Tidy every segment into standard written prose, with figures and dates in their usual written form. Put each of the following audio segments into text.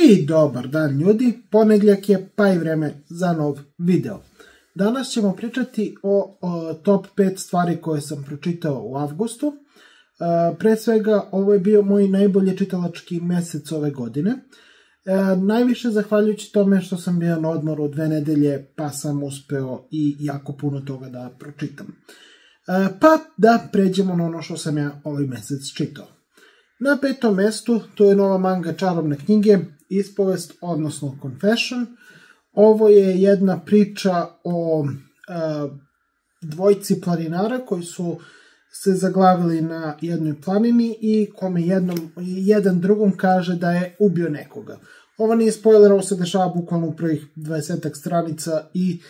I dobar dan ljudi, ponedjeljak je pa i vreme za nov video. Danas ćemo pričati o top 5 stvari koje sam pročitao u avgustu. Pre svega, ovo je bio moj najbolji čitalački mesec ove godine. Najviše zahvaljujući tome što sam bio na odmoru 2 nedelje, pa sam uspeo i jako puno toga da pročitam. Pa da pređemo na ono što sam ja ovaj mesec čitao. Na 5. mestu to je nova manga Čarobne knjige, ispovest, odnosno Confession. Ovo je jedna priča o dvojci planinara koji su se zaglavili na jednoj planini i kome jedan drugom kaže da je ubio nekoga. Ovo nije spoiler, ovo se dešava bukvalno u prvih 20 stranica i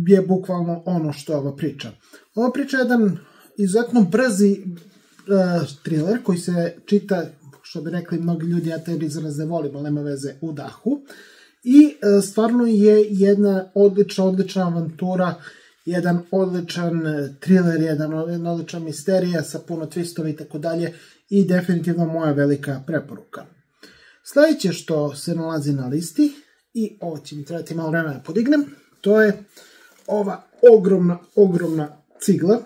je bukvalno ono što je ova priča. Ova priča je jedan izuzetno brzi thriller koji se čita, što bi rekli mnogi ljudi, ja te izraz ne volim, ali nema veze, u dahu. I stvarno je jedna odlična avantura, jedan odličan thriller, jedna odlična misterija sa puno twistova i tako dalje i definitivno moja velika preporuka. Sljedeće što se nalazi na listi, i ovo će mi trebati malo vremena da podignem, to je ova ogromna cigla,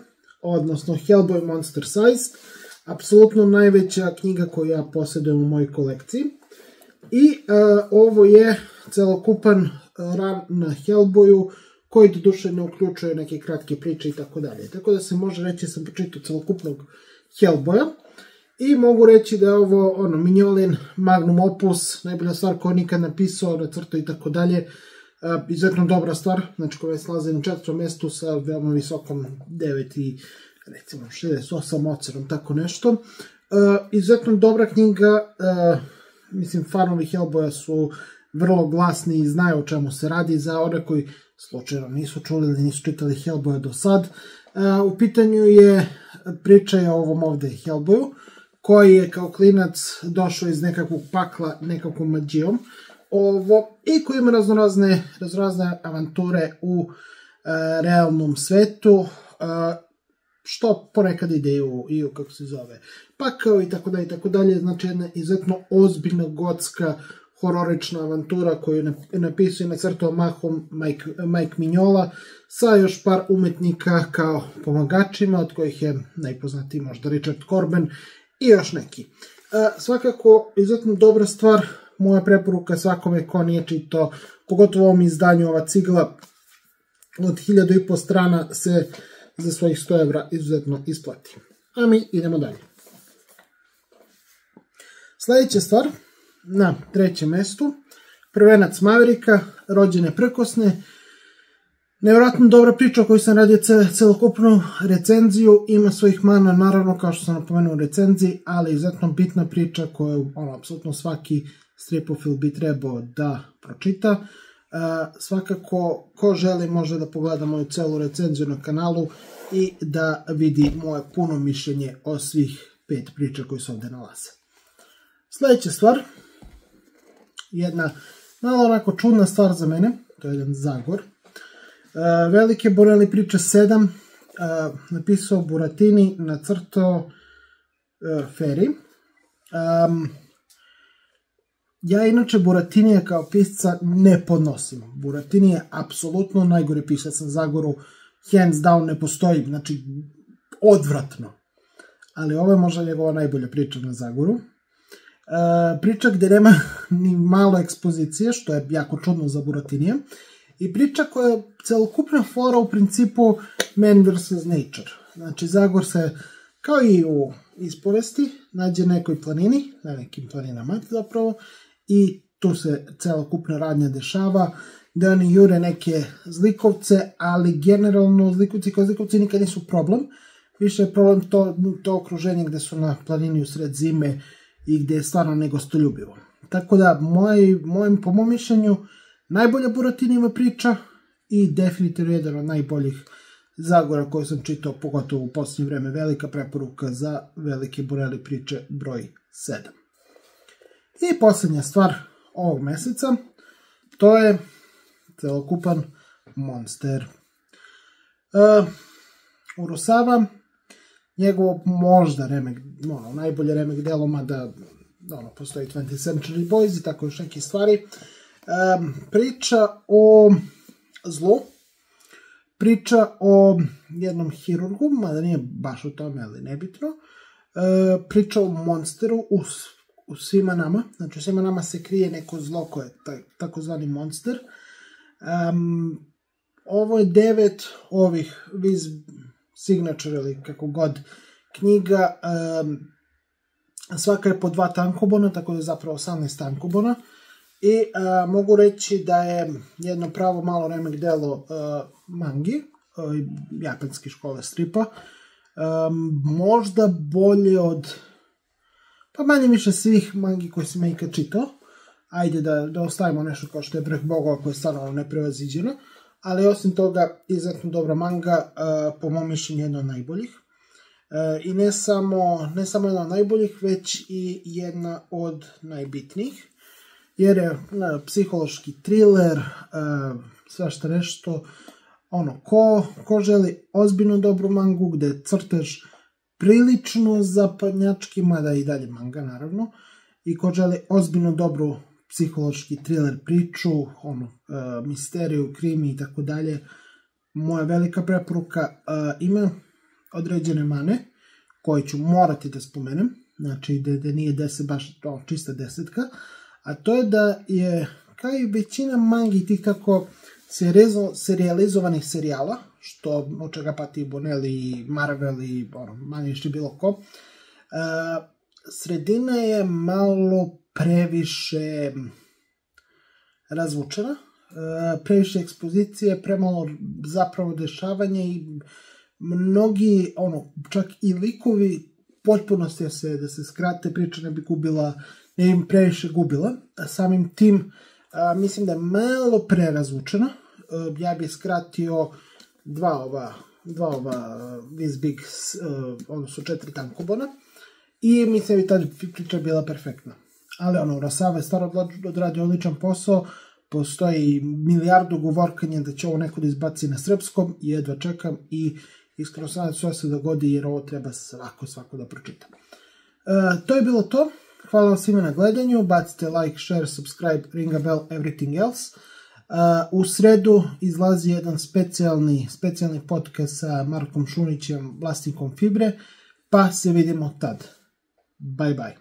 odnosno Hellboy Monster Size, apsolutno najveća knjiga koju ja posjedujem u mojoj kolekciji. I ovo je celokupan ran na Hellboyu, koji doduše ne uključuje neke kratke priče i tako dalje. Tako da se može reći da sam pročitao celokupnog Hellboya. I mogu reći da je ovo Mignolin magnum opus, najbolja stvar koju nikad napisao, nacrtao i tako dalje. Izuzetno dobra stvar, znači koja se nalazi na 4. mjestu sa veoma visokom 9 i recimo 68 ocenom, tako nešto. Izuzetno dobra knjiga, mislim fanovi Hellboya su vrlo glasni i znaju o čemu se radi, za one koji slučajno nisu čuli ili nisu čitali Hellboya do sad. U pitanju je priča o ovom ovde Hellboyu, koji je kao klinac došao iz nekakvog pakla nekakvom mađijom, i koji ima raznorazne avanture u realnom svetu, što ponekad ide i u kako se zove, pakao i tako dalje, znači jedna izuzetno ozbiljna gotska hororična avantura koju je napisao i nacrtao mahom Mike Mignola sa još par umetnika kao pomagačima, od kojih je najpoznatiji možda Richard Corben i još neki. Svakako, izuzetno dobra stvar, moja preporuka svakome ko nije čitao, pogotovo u ovom izdanju, ova cigla od 1500 strana se za svojih 100 evra izuzetno isplati. A mi idemo dalje. Sljedeća stvar, na 3. mjestu, Prvenac Maverika, Rođene prkosne. Nevjerojatno dobra priča o kojoj sam radio celokupnu recenziju, ima svojih mana, naravno, kao što sam napomenuo u recenziji, ali izuzetno bitna priča koju apsolutno svaki stripofil bi trebao da pročita. Svakako, ko želi može da pogleda moju celu recenziju na kanalu i da vidi moje puno mišljenje o svih 5 priča koje se ovdje nalaze. Sljedeća stvar, jedna malo onako čudna stvar za mene, to je jedan Zagor. Velike Boreli priče 7, napisao Buratini, nacrtao Ferry. Ja inače Buratinija kao pisca ne podnosim. Buratini je apsolutno najgore pisac na Zagoru, hands down ne postoji, znači odvratno. Ali ovo je možda njegova najbolja priča na Zagoru. Priča gdje nema ni malo ekspozicije, što je jako čudno za Buratinija. I priča koja je celokupna fora u principu man vs. nature. Znači Zagor se, kao i u ispovesti, nađe na nekoj planini, na nekim planinama zapravo, i tu se celokupna radnja dešava, da oni jure neke zlikovce, ali generalno zlikovci kao zlikovci nikad nisu problem. Više je problem to okruženje gde su na planini usred zime i gde je stvarno negostoljubivo. Tako da, po mom mišljenju, najbolja Buratinijeva priča i definitivno jedan od najboljih Zagora koje sam čitao, pogotovo u posljednje vreme, velika preporuka za Velike Boreli priče broj 7. I posljednja stvar ovog meseca, to je celokupan Monster. Urusawa, njegovo možda najbolje remek delo, mada postoji 20th Century Boys i tako još neke stvari. Priča o zlu, priča o jednom hirurgu, mada nije baš o tome, ali nebitno. Priča o monsteru u svima nama, znači u svima nama se krije neko zlo koje je takozvani monster. Ovo je 9 ovih signature ili kako god knjiga, svaka je po 2 tankobona, tako da je zapravo 18 tankobona. I mogu reći da je jedno pravo malo remek delo mangi, japanske škole stripa, možda bolje od, pa manje više svih mangi koji sam ikad čitao. Ajde da ostavimo nešto kao što je Breh bogova koje je stvarno neprevaziđeno, ali osim toga izuzetno dobra manga, po mom mišljenju jedna od najboljih. I ne samo jedna od najboljih, već i jedna od najbitnijih, jer je psihološki thriller, svašta nešto, ko želi ozbiljno dobru mangu gde crtež prilično zapadnjački, mada i dalje manga naravno, i ko želi ozbiljno dobru psihološki thriller priču, misteriju, krimi i tako dalje, moja velika preporuka. Ima određene mane koje ću morati da spomenem, znači da nije 10 baš čista desetka, a to je da je, kao i većina mangi tih tako serijalizovanih serijala, od čega pati i Bonelli i Marvel i manje više bilo ko, sredina je malo previše razvučena, previše ekspozicije, premalo zapravo dešavanja i mnogi, čak i likovi potpunosti da se skrate, priča ne bi gubila, ne bi previše gubila. Samim tim mislim da je malo prerazvučena. Ja bih skratio dva ova This Big, odnosno 4 tankobona, i mislim da bi ta priča bila perfektna. Ali Urasawa je stvarno odradio odličan posao, postoji milijardu govorkanja da će ovo neko da izbaci na srpskom i jedva čekam i iskreno sam da sve se dogodi jer ovo treba svako da pročita. To je bilo to. Hvala vam svima na gledanju. Bacite like, share, subscribe, ring a bell, everything else. U sredu izlazi jedan specijalni podcast sa Markom Šunićem, vlasnikom Fibre, pa se vidimo tad. Bye bye.